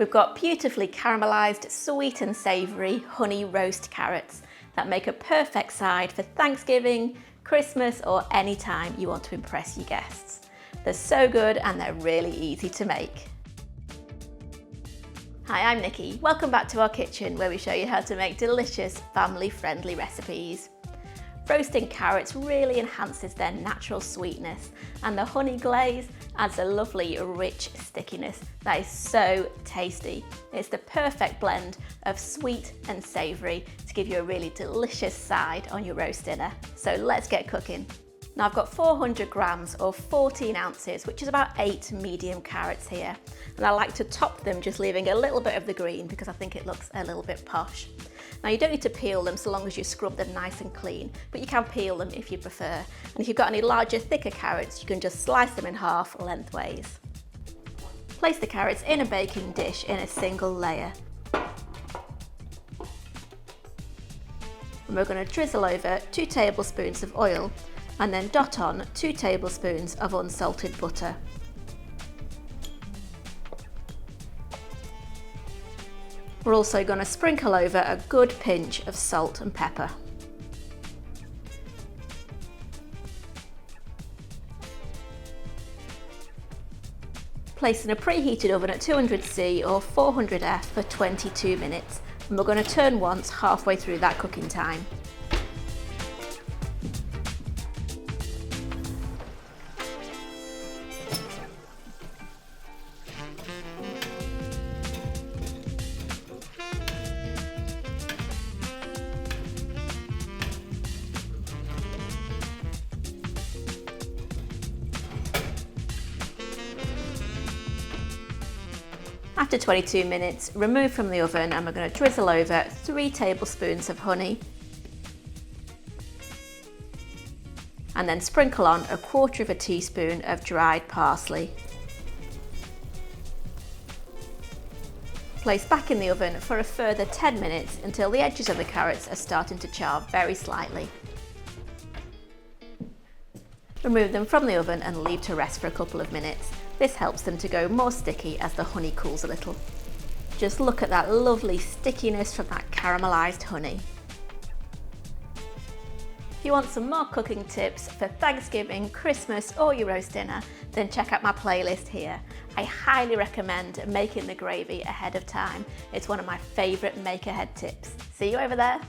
We've got beautifully caramelized, sweet and savory honey roast carrots that make a perfect side for Thanksgiving, Christmas, or any time you want to impress your guests. They're so good and they're really easy to make. Hi, I'm Nikki. Welcome back to our kitchen where we show you how to make delicious, family-friendly recipes. Roasting carrots really enhances their natural sweetness, and the honey glaze adds a lovely, rich stickiness that is so tasty. It's the perfect blend of sweet and savoury to give you a really delicious side on your roast dinner. So let's get cooking. Now I've got 400 grams or 14 ounces, which is about 8 medium carrots here. And I like to top them just leaving a little bit of the green because I think it looks a little bit posh. Now you don't need to peel them so long as you scrub them nice and clean, but you can peel them if you prefer. And if you've got any larger, thicker carrots, you can just slice them in half lengthways. Place the carrots in a baking dish in a single layer. And we're going to drizzle over 2 tablespoons of oil and then dot on 2 tablespoons of unsalted butter. We're also going to sprinkle over a good pinch of salt and pepper. Place in a preheated oven at 200°C or 400°F for 22 minutes, and we're going to turn once halfway through that cooking time. After 22 minutes, remove from the oven and we're going to drizzle over 3 tablespoons of honey and then sprinkle on 1/4 teaspoon of dried parsley. Place back in the oven for a further 10 minutes until the edges of the carrots are starting to char very slightly. Remove them from the oven and leave to rest for a couple of minutes. This helps them to go more sticky as the honey cools a little. Just look at that lovely stickiness from that caramelized honey. If you want some more cooking tips for Thanksgiving, Christmas, or your roast dinner, then check out my playlist here. I highly recommend making the gravy ahead of time. It's one of my favourite make ahead tips. See you over there.